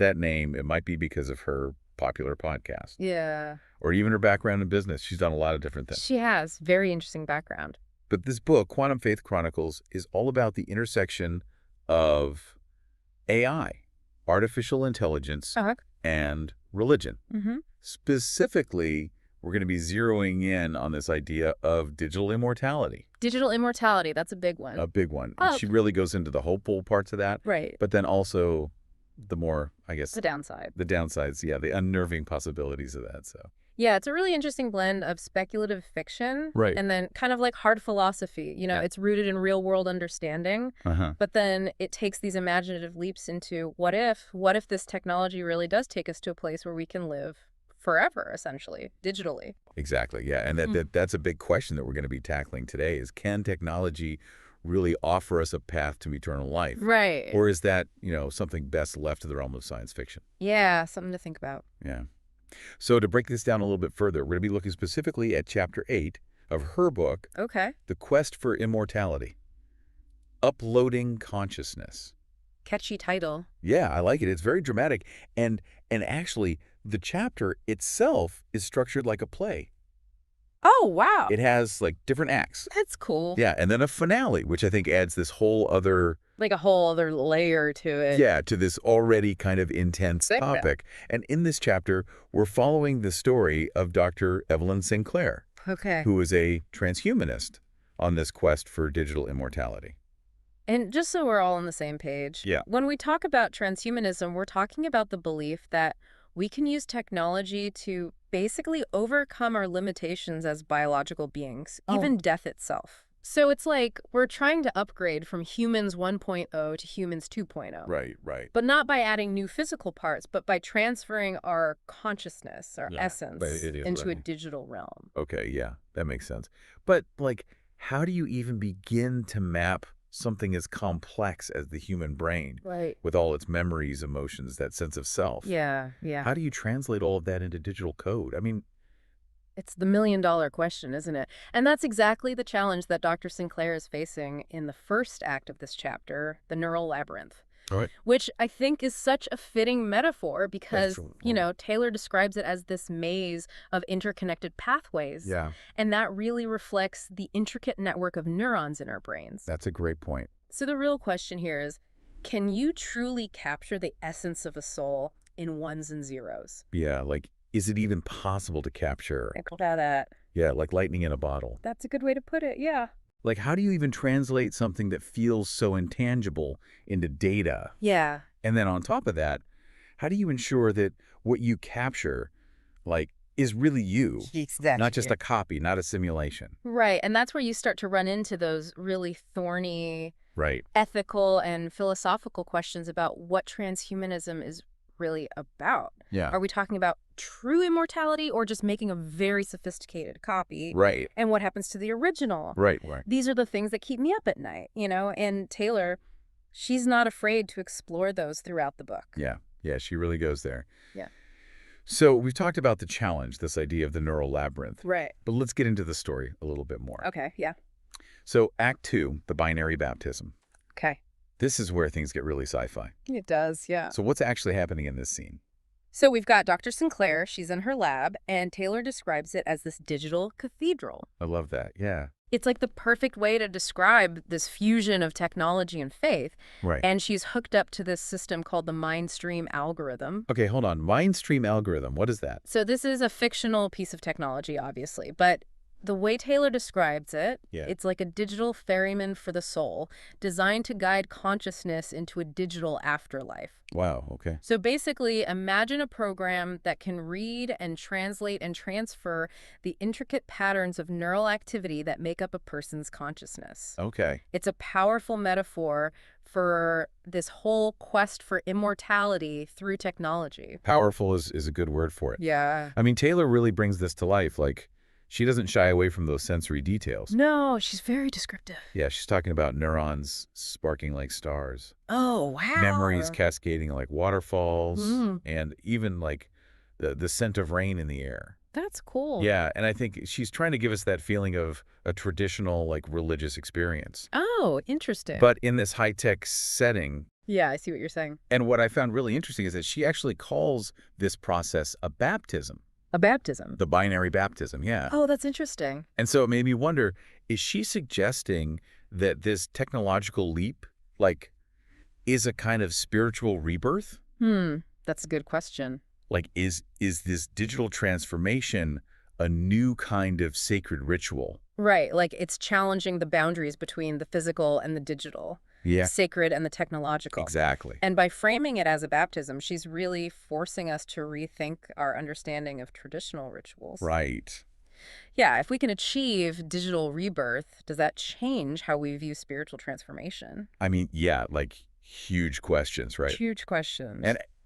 that name, it might be because of her popular podcast Yeah. or even her background in business. She's done a lot of different things. She has. Very interesting background. But this book, Quantum Faith Chronicles, is all about the intersection of AI, artificial intelligence, Uh-huh. and religion. Mm-hmm. Specifically, we're going to be zeroing in on this idea of digital immortality. Digital immortality. That's a big one. A big one. Oh, She really goes into the hopeful parts of that, right. but then also the more, I guess, The downside. the downsides, yeah, the unnerving possibilities of that. So Yeah, it's a really interesting blend of speculative fiction Right. and then kind of like hard philosophy. Yeah. It's rooted in real world understanding, but then it takes these imaginative leaps into what if this technology really does take us to a place where we can live forever, essentially, digitally. Exactly, yeah, and that's a big question that we're going to be tackling today is can technology really offer us a path to eternal life? Right. Or is that, something best left to the realm of science fiction? Yeah, something to think about. Yeah. So to break this down a little bit further, we're going to be looking specifically at Chapter 8 of her book, Okay. The Quest for Immortality, Uploading Consciousness. Catchy title. Yeah, I like it. It's very dramatic. And actually, the chapter itself is structured like a play. Oh, wow. It has, like, different acts. That's cool. Yeah, and then a finale, which I think adds this whole other, Like a whole other layer to it. yeah, to this already kind of intense Yeah. topic. And in this chapter, we're following the story of Dr. Evelyn Sinclair, Okay. who is a transhumanist on this quest for digital immortality. And just so we're all on the same page, Yeah. when we talk about transhumanism, we're talking about the belief that we can use technology to basically overcome our limitations as biological beings, even death itself. So it's like we're trying to upgrade from humans 1.0 to humans 2.0. Right. But not by adding new physical parts, but by transferring our consciousness, our Yeah, essence, it is into a right. digital realm. Okay, yeah, that makes sense. But, like, how do you even begin to map something as complex as the human brain Right. with all its memories, emotions, that sense of self? Yeah. How do you translate all of that into digital code? I mean, It's the million-dollar question, isn't it? And that's exactly the challenge that Dr. Sinclair is facing in the first act of this chapter, the neural labyrinth. Right. Which I think is such a fitting metaphor because, true. Taylor describes it as this maze of interconnected pathways. Yeah, And that really reflects the intricate network of neurons in our brains. that's a great point. So the real question here is, can you truly capture the essence of a soul in ones and zeros? Yeah, like, is it even possible to capture? Think about that. Yeah, like lightning in a bottle. That's a good way to put it, yeah. Like, how do you even translate something that feels so intangible into data? Yeah. And then on top of that, how do you ensure that what you capture, like, is really you, Exactly. not just a copy, not a simulation? Right, and that's where you start to run into those really thorny Right. ethical and philosophical questions about what transhumanism is really about. Yeah. Are we talking about true immortality or just making a very sophisticated copy? Right. And what happens to the original? Right. These are the things that keep me up at night, and Taylor, she's not afraid to explore those throughout the book. Yeah, she really goes there. Yeah. So we've talked about the challenge, this idea of the neural labyrinth. Right. But let's get into the story a little bit more. Okay, yeah. So Act 2, the binary baptism. Okay. This is where things get really sci-fi. It does, yeah. So what's actually happening in this scene? So we've got Dr. Sinclair, she's in her lab, and Taylor describes it as this digital cathedral. I love that. Yeah. It's like the perfect way to describe this fusion of technology and faith. Right. And she's hooked up to this system called the Mindstream algorithm. Okay, hold on. Mindstream algorithm. What is that? So this is a fictional piece of technology, obviously, but the way Taylor describes it, Yeah. it's like a digital ferryman for the soul, designed to guide consciousness into a digital afterlife. Wow. Okay. So basically, imagine a program that can read and translate and transfer the intricate patterns of neural activity that make up a person's consciousness. Okay. It's a powerful metaphor for this whole quest for immortality through technology. Powerful is a good word for it. Yeah. I mean, Taylor really brings this to life. Like, she doesn't shy away from those sensory details. No, she's very descriptive. Yeah, she's talking about neurons sparking like stars. Oh, wow. Memories cascading like waterfalls, Mm. and even like the scent of rain in the air. That's cool. Yeah, and I think she's trying to give us that feeling of a traditional like religious experience. Oh, interesting. But in this high-tech setting Yeah, I see what you're saying. And what I found really interesting is that she actually calls this process a baptism, A baptism. the binary baptism, yeah. Oh, that's interesting. And so it made me wonder, is she suggesting that this technological leap, like, is a kind of spiritual rebirth? That's a good question. Like, is this digital transformation a new kind of sacred ritual? Right, like it's challenging the boundaries between the physical and the digital, Yeah, sacred and the technological. exactly. And by framing it as a baptism, she's really forcing us to rethink our understanding of traditional rituals. Right. Yeah, if we can achieve digital rebirth, does that change how we view spiritual transformation? I mean, yeah, like huge questions, right? Huge questions.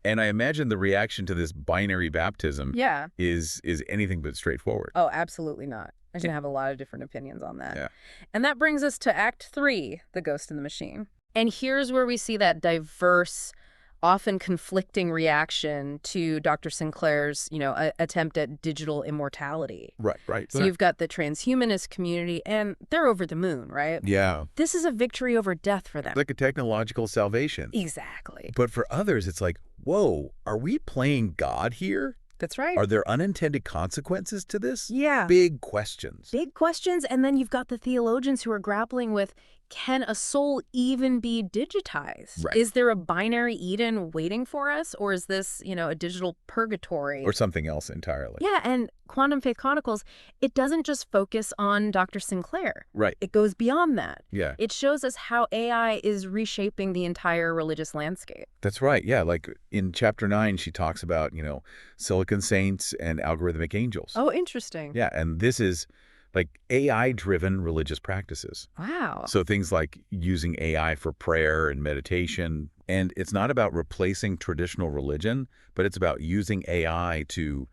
And I imagine the reaction to this binary baptism Yeah. is anything but straightforward. Oh, absolutely not. I can have a lot of different opinions on that. Yeah. And that brings us to Act 3, The Ghost in the Machine. And here's where we see that diverse, often conflicting reaction to Dr. Sinclair's, attempt at digital immortality. Right. So you've got the transhumanist community, and they're over the moon, right? Yeah. This is a victory over death for them. Like a technological salvation. Exactly. But for others, it's like, whoa, are we playing God here? That's right. Are there unintended consequences to this? Yeah. Big questions. Big questions. And then you've got the theologians who are grappling with, can a soul even be digitized? Right. Is there a binary Eden waiting for us? Or is this, a digital purgatory? Or something else entirely. Yeah, and Quantum Faith Chronicles, it doesn't just focus on Dr. Sinclair. Right. It goes beyond that. Yeah. It shows us how AI is reshaping the entire religious landscape. That's right. Yeah. Like in chapter 9, she talks about, silicon saints and algorithmic angels. Oh, interesting. Yeah. And this is like AI-driven religious practices. Wow. So things like using AI for prayer and meditation. And it's not about replacing traditional religion, but it's about using AI to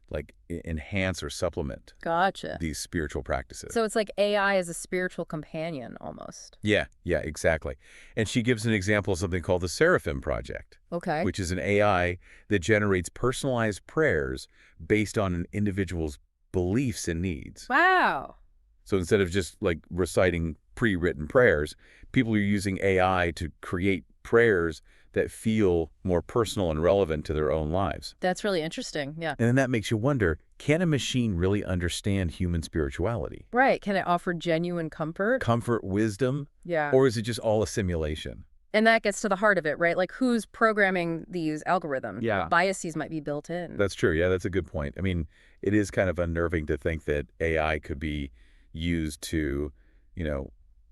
like enhance or supplement Gotcha. these spiritual practices. So it's like AI as a spiritual companion almost. Yeah, exactly. And she gives an example of something called the Seraphim Project, Okay. which is an AI that generates personalized prayers based on an individual's beliefs and needs. Wow. So instead of just like reciting pre-written prayers, people are using AI to create prayers that feel more personal and relevant to their own lives. That's really interesting. Yeah. And then that makes you wonder, can a machine really understand human spirituality? Right. Can it offer genuine comfort? Comfort, wisdom? Yeah. Or is it just all a simulation? And that gets to the heart of it, right? Like who's programming these algorithms? Yeah. Biases might be built in. That's true. Yeah, that's a good point. I mean, it is kind of unnerving to think that AI could be used to,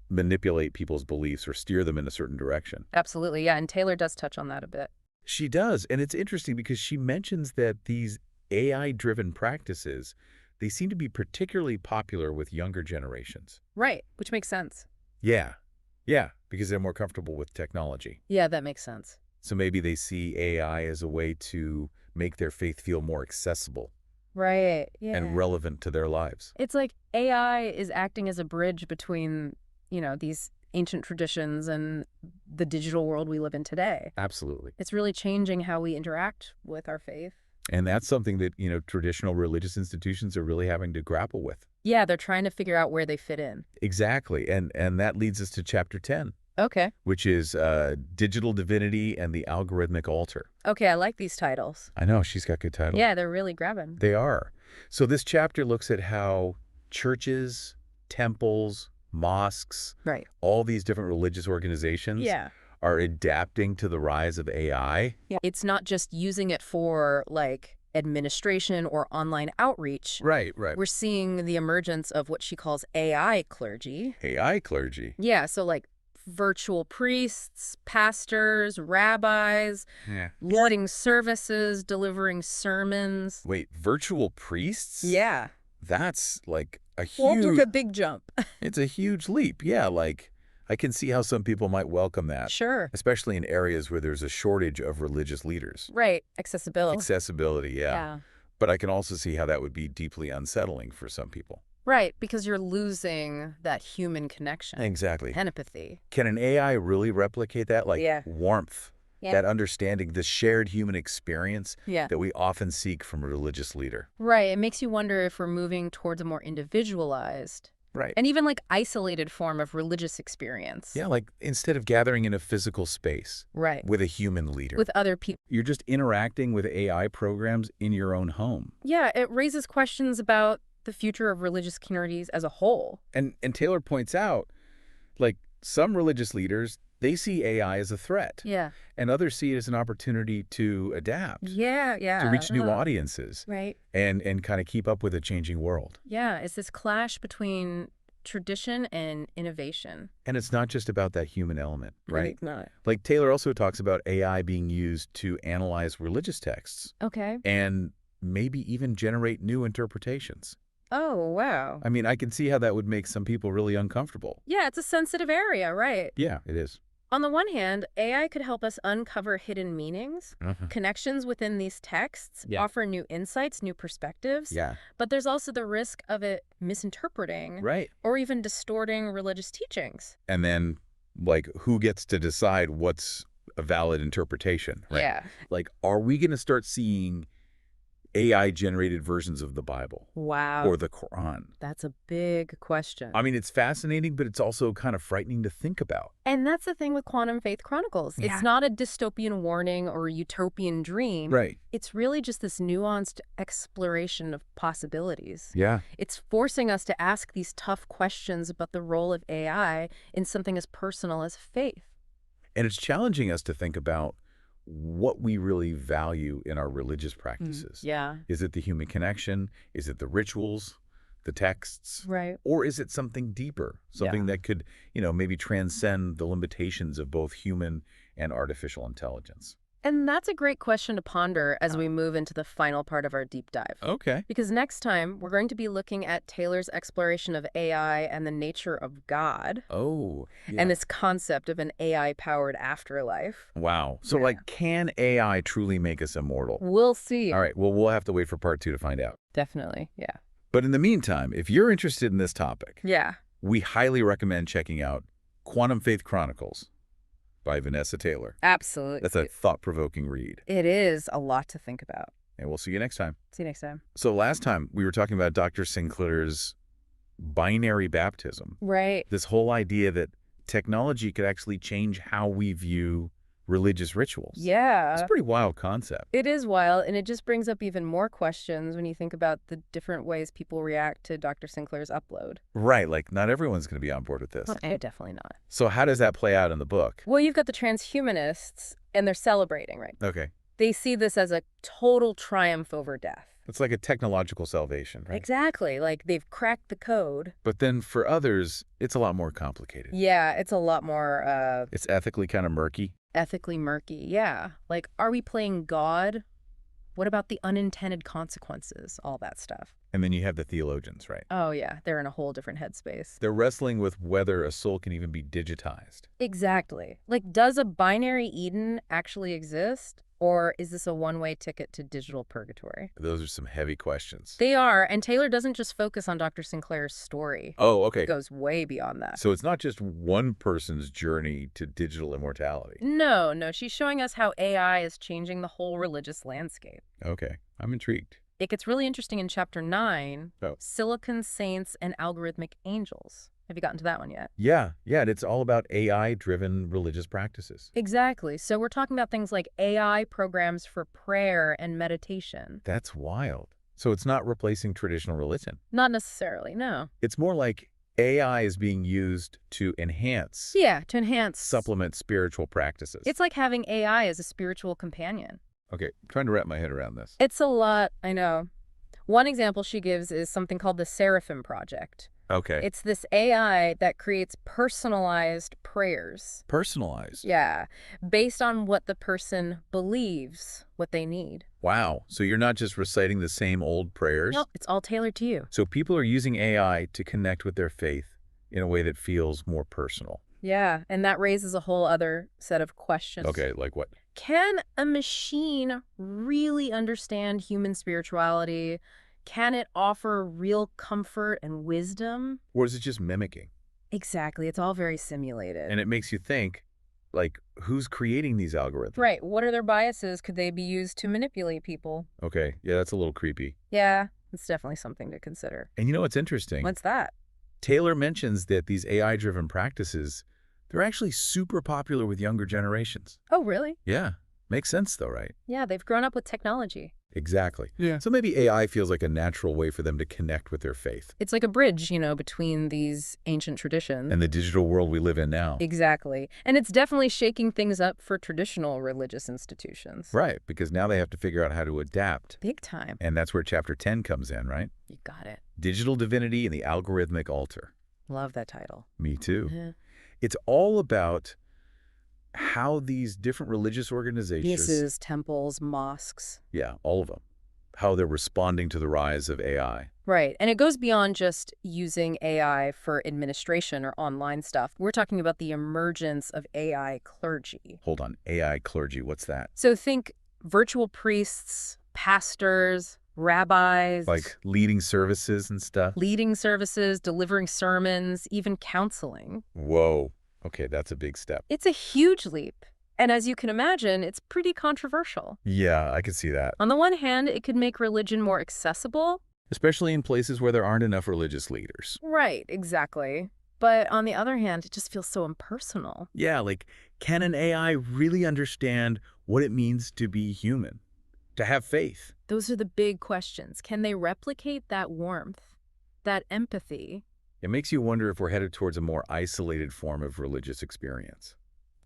manipulate people's beliefs or steer them in a certain direction. Absolutely. Yeah. And Taylor does touch on that a bit. She does. And it's interesting because she mentions that these AI-driven practices, they seem to be particularly popular with younger generations. Right. Which makes sense. Yeah, because they're more comfortable with technology. Yeah, that makes sense. So maybe they see AI as a way to make their faith feel more accessible Right. Yeah. and relevant to their lives. It's like AI is acting as a bridge between, these ancient traditions and the digital world we live in today. Absolutely. It's really changing how we interact with our faith. And that's something that, traditional religious institutions are really having to grapple with. Yeah, they're trying to figure out where they fit in. Exactly. And that leads us to chapter 10, Okay. which is Digital Divinity and the Algorithmic Altar. Okay, I like these titles. I know, she's got good titles. Yeah, they're really grabbing. They are. So this chapter looks at how churches, temples, mosques, Right. all these different religious organizations are adapting to the rise of AI. Yeah. It's not just using it for, like, administration or online outreach. Right. We're seeing the emergence of what she calls AI clergy. AI clergy. Yeah, so like virtual priests, pastors, rabbis, Yeah. leading services, delivering sermons. Wait, virtual priests? Yeah. That's like a Well, huge... took a big jump. It's a huge leap. Yeah, like I can see how some people might welcome that. Sure. Especially in areas where there's a shortage of religious leaders. Right. Accessibility. Accessibility, yeah. Yeah. But I can also see how that would be deeply unsettling for some people. Right, because you're losing that human connection. Exactly. And empathy. Can an AI really replicate that? Like Yeah. warmth, Yeah. that understanding, the shared human experience Yeah. that we often seek from a religious leader. Right. It makes you wonder if we're moving towards a more individualized Right. and even like isolated form of religious experience. Yeah, like instead of gathering in a physical space Right. with a human leader, With other people. you're just interacting with AI programs in your own home. Yeah, it raises questions about the future of religious communities as a whole. And Taylor points out, like some religious leaders, they see AI as a threat, Yeah. and others see it as an opportunity to adapt, Yeah, to yeah. reach new audiences, Right. and kind of keep up with a changing world. Yeah, it's this clash between tradition and innovation. And it's not just about that human element, right? It's not. Like Taylor also talks about AI being used to analyze religious texts Okay. and maybe even generate new interpretations. Oh, wow. I mean, I can see how that would make some people really uncomfortable. Yeah, it's a sensitive area, right? Yeah, it is. On the one hand, AI could help us uncover hidden meanings, connections within these texts, Yeah. offer new insights, new perspectives. Yeah. But there's also the risk of it misinterpreting Right. or even distorting religious teachings. And then, like, who gets to decide what's a valid interpretation, right? Yeah. Like, are we going to start seeing AI-generated versions of the Bible Wow. or the Quran? That's a big question. I mean, it's fascinating, but it's also kind of frightening to think about. And that's the thing with Quantum Faith Chronicles. Yeah. It's not a dystopian warning or a utopian dream. Right. It's really just this nuanced exploration of possibilities. Yeah. It's forcing us to ask these tough questions about the role of AI in something as personal as faith. And it's challenging us to think about what we really value in our religious practices. Yeah. Is it the human connection? Is it the rituals, the texts? Right. Or is it something deeper, something that could, maybe transcend the limitations of both human and artificial intelligence? And that's a great question to ponder as we move into the final part of our deep dive. Okay. Because next time, we're going to be looking at Taylor's exploration of AI and the nature of God. Oh, yeah. And this concept of an AI-powered afterlife. Wow. So, can AI truly make us immortal? We'll see. All right. Well, we'll have to wait for part 2 to find out. Definitely, yeah. But in the meantime, if you're interested in this topic, Yeah. we highly recommend checking out Quantum Faith Chronicles by Vanessa Taylor. Absolutely. That's a thought-provoking read. It is a lot to think about. And we'll see you next time. See you next time. So last time, we were talking about Dr. Sinclair's binary baptism. Right. This whole idea that technology could actually change how we view religious rituals. Yeah. It's a pretty wild concept. It is wild, and it just brings up even more questions when you think about the different ways people react to Dr. Sinclair's upload. Right, like not everyone's going to be on board with this. Definitely not. So how does that play out in the book? Well, you've got the transhumanists, and they're celebrating, right? Okay. They see this as a total triumph over death. It's like a technological salvation, right? Exactly. Like they've cracked the code. But then for others, it's a lot more complicated. Yeah, it's a lot more It's ethically kind of murky. ethically murky. Yeah. Like, are we playing God? What about the unintended consequences? All that stuff. And then you have the theologians, right? Oh, yeah. They're in a whole different headspace. They're wrestling with whether a soul can even be digitized. Exactly. Like, does a binary Eden actually exist? Or is this a one-way ticket to digital purgatory? Those are some heavy questions. They are, and Taylor doesn't just focus on Dr. Sinclair's story. Oh, okay. It goes way beyond that. So it's not just one person's journey to digital immortality. No, she's showing us how AI is changing the whole religious landscape. Okay, I'm intrigued. It gets really interesting in Chapter 9, Oh. Silicon Saints and Algorithmic Angels. Have you gotten to that one yet? Yeah, and it's all about AI-driven religious practices. Exactly. So we're talking about things like AI programs for prayer and meditation. That's wild. So it's not replacing traditional religion. Not necessarily, no. It's more like AI is being used to enhance, Yeah, to enhance. supplement spiritual practices. It's like having AI as a spiritual companion. Okay, I'm trying to wrap my head around this. It's a lot, I know. One example she gives is something called the Seraphim Project. Okay. It's this AI that creates personalized prayers. Personalized. Yeah, based on what the person believes, what they need. Wow. So you're not just reciting the same old prayers? No, it's all tailored to you. So people are using AI to connect with their faith in a way that feels more personal. Yeah, and that raises a whole other set of questions. Okay, like what? Can a machine really understand human spirituality? Can it offer real comfort and wisdom? Or is it just mimicking? Exactly. It's all very simulated. And it makes you think, like, who's creating these algorithms? Right. What are their biases? Could they be used to manipulate people? Okay, yeah, that's a little creepy. Yeah, it's definitely something to consider. And you know what's interesting? What's that? Taylor mentions that these AI-driven practices, they're actually super popular with younger generations. Oh, really? Yeah. Makes sense though, right? Yeah, they've grown up with technology. Exactly. Yeah. So maybe AI feels like a natural way for them to connect with their faith. It's like a bridge, between these ancient traditions. And the digital world we live in now. Exactly. And it's definitely shaking things up for traditional religious institutions. Right, because now they have to figure out how to adapt. Big time. And that's where chapter 10 comes in, right? You got it. Digital divinity and the algorithmic altar. Love that title. Me too. Yeah. It's all about how these different religious organizations... Misses, temples, mosques. Yeah, all of them. How they're responding to the rise of AI. Right. And it goes beyond just using AI for administration or online stuff. We're talking about the emergence of AI clergy. Hold on, AI clergy, what's that? So think virtual priests, pastors, rabbis. Like leading services and stuff? Leading services, delivering sermons, even counseling. Whoa. Okay, that's a big step. It's a huge leap. And as you can imagine, it's pretty controversial. Yeah, I can see that. On the one hand, it could make religion more accessible. Especially in places where there aren't enough religious leaders. Right, exactly. But on the other hand, it just feels so impersonal. Yeah, like, can an AI really understand what it means to be human? To have faith? Those are the big questions. Can they replicate that warmth, that empathy? It makes you wonder if we're headed towards a more isolated form of religious experience.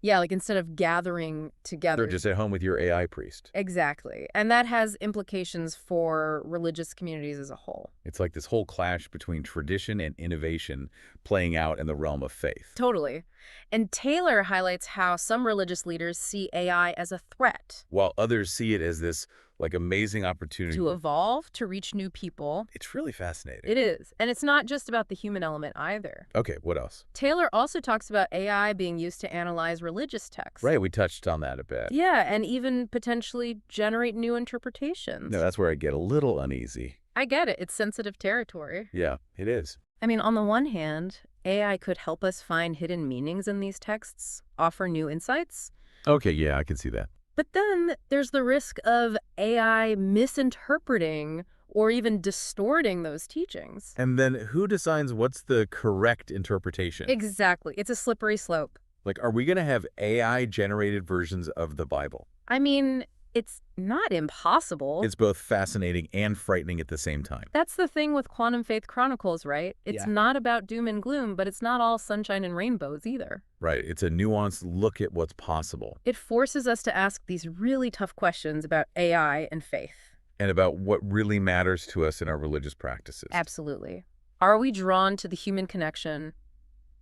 Yeah, like instead of gathering together. They're just at home with your AI priest. Exactly. And that has implications for religious communities as a whole. It's like this whole clash between tradition and innovation playing out in the realm of faith. Totally. And Taylor highlights how some religious leaders see AI as a threat. While others see it as this, like, amazing opportunity. To evolve, to reach new people. It's really fascinating. It is. And it's not just about the human element either. Okay, what else? Taylor also talks about AI being used to analyze religious texts. Right, we touched on that a bit. Yeah, and even potentially generate new interpretations. No, that's where I get a little uneasy. I get it. It's sensitive territory. Yeah, it is. I mean, on the one hand, AI could help us find hidden meanings in these texts, offer new insights. Okay, yeah, I can see that. But then there's the risk of AI misinterpreting or even distorting those teachings. And then who decides what's the correct interpretation? Exactly. It's a slippery slope. Like, are we going to have AI-generated versions of the Bible? I mean, it's not impossible. It's both fascinating and frightening at the same time. That's the thing with Quantum Faith Chronicles, right? It's not about doom and gloom, but it's not all sunshine and rainbows either. Right. It's a nuanced look at what's possible. It forces us to ask these really tough questions about AI and faith. And about what really matters to us in our religious practices. Absolutely. Are we drawn to the human connection,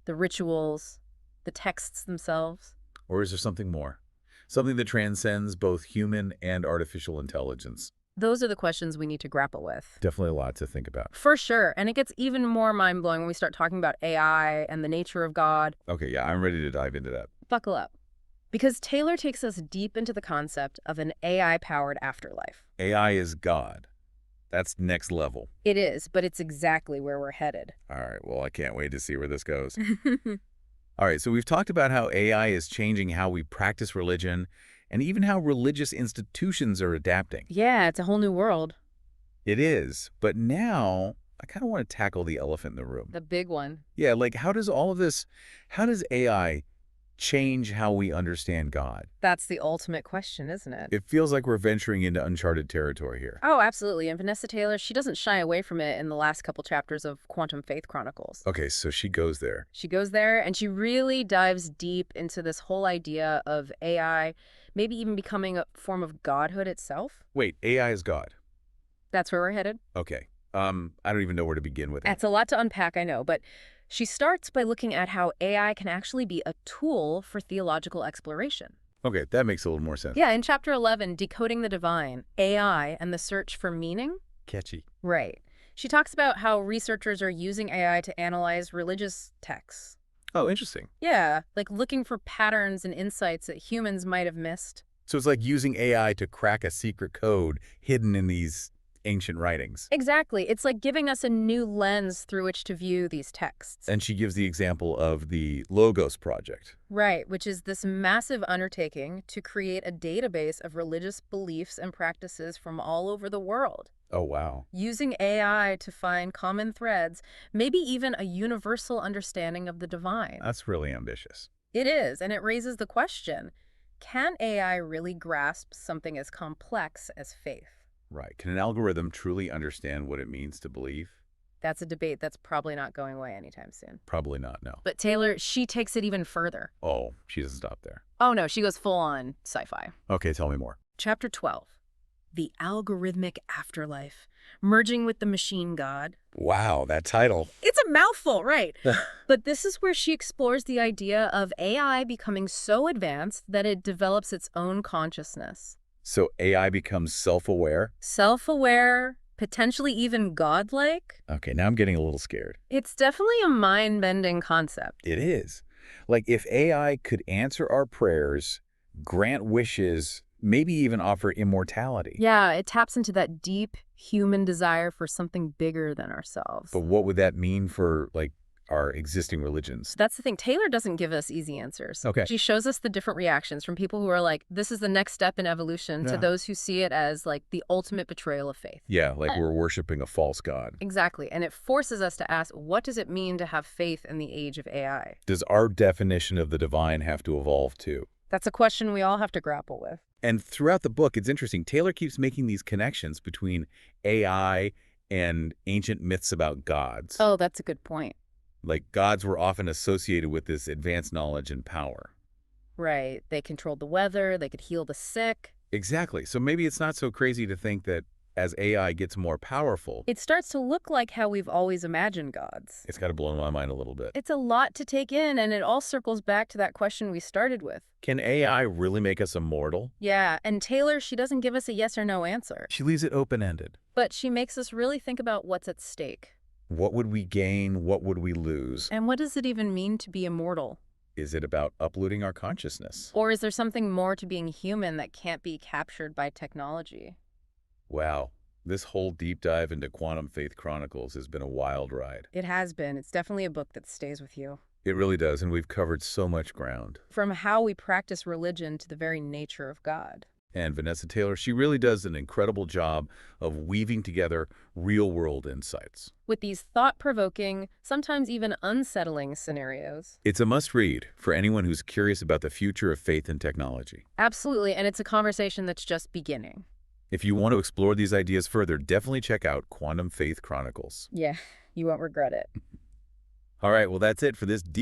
the rituals, the texts themselves? Or is there something more? Something that transcends both human and artificial intelligence? Those are the questions we need to grapple with. Definitely a lot to think about. For sure. And it gets even more mind-blowing when we start talking about AI and the nature of God. Okay, yeah, I'm ready to dive into that. Buckle up. Because Taylor takes us deep into the concept of an AI-powered afterlife. AI is God. That's next level. It is, but it's exactly where we're headed. All right, well, I can't wait to see where this goes. All right, so we've talked about how AI is changing how we practice religion and even how religious institutions are adapting. Yeah, it's a whole new world. It is, but now I kind of want to tackle the elephant in the room. The big one. Yeah, like how does AI change how we understand God? That's the ultimate question, isn't it? It feels like we're venturing into uncharted territory here. Oh, absolutely. And Vanessa Taylor, she doesn't shy away from it in the last couple chapters of Quantum Faith Chronicles. Okay, so she goes there. She goes there and she really dives deep into this whole idea of AI maybe even becoming a form of godhood itself. Wait, AI is God? That's where we're headed. Okay. I don't even know where to begin with it. That's a lot to unpack, I know, but she starts by looking at how AI can actually be a tool for theological exploration. Okay, that makes a little more sense. Yeah, in Chapter 11, Decoding the Divine, AI and the Search for Meaning. Catchy. Right. She talks about how researchers are using AI to analyze religious texts. Oh, interesting. Yeah, like looking for patterns and insights that humans might have missed. So it's like using AI to crack a secret code hidden in these ancient writings. Exactly. It's like giving us a new lens through which to view these texts. And she gives the example of the Logos Project. Right, which is this massive undertaking to create a database of religious beliefs and practices from all over the world. Oh, wow. Using AI to find common threads, maybe even a universal understanding of the divine. That's really ambitious. It is, and it raises the question, can AI really grasp something as complex as faith? Right. Can an algorithm truly understand what it means to believe? That's a debate that's probably not going away anytime soon. Probably not, no. But Taylor, she takes it even further. Oh, she doesn't stop there. Oh no, she goes full on sci-fi. Okay, tell me more. Chapter 12. The algorithmic afterlife, merging with the machine god. Wow, that title. It's a mouthful, right? But this is where she explores the idea of AI becoming so advanced that it develops its own consciousness. So AI becomes self-aware? Self-aware, potentially even godlike. Okay, now I'm getting a little scared. It's definitely a mind-bending concept. It is. Like if AI could answer our prayers, grant wishes, maybe even offer immortality. Yeah, it taps into that deep human desire for something bigger than ourselves. But what would that mean for, like, our existing religions? That's the thing. Taylor doesn't give us easy answers. Okay. She shows us the different reactions from people who are like, this is the next step in evolution, to Yeah. those who see it as like the ultimate betrayal of faith. Yeah, like we're worshiping a false god. Exactly. And it forces us to ask, what does it mean to have faith in the age of AI? Does our definition of the divine have to evolve too? That's a question we all have to grapple with. And throughout the book, it's interesting. Taylor keeps making these connections between AI and ancient myths about gods. Oh, that's a good point. Like gods were often associated with this advanced knowledge and power. Right. They controlled the weather. They could heal the sick. Exactly. So maybe it's not so crazy to think that as AI gets more powerful, It starts to look like how we've always imagined gods. it's got to blow my mind a little bit. It's a lot to take in, and it all circles back to that question we started with. Can AI really make us immortal? Yeah, and Taylor, she doesn't give us a yes or no answer, She leaves it open-ended. but she makes us really think about what's at stake. What would we gain? What would we lose? And what does it even mean to be immortal? Is it about uprooting our consciousness? Or is there something more to being human that can't be captured by technology? Wow, this whole deep dive into Quantum Faith Chronicles has been a wild ride. It has been. It's definitely a book that stays with you. It really does, and we've covered so much ground. From how we practice religion to the very nature of God. And Vanessa Taylor, she really does an incredible job of weaving together real-world insights. With these thought-provoking, sometimes even unsettling scenarios. It's a must-read for anyone who's curious about the future of faith and technology. Absolutely, and it's a conversation that's just beginning. If you want to explore these ideas further, definitely check out Quantum Faith Chronicles. Yeah, you won't regret it. All right, well, that's it for this deep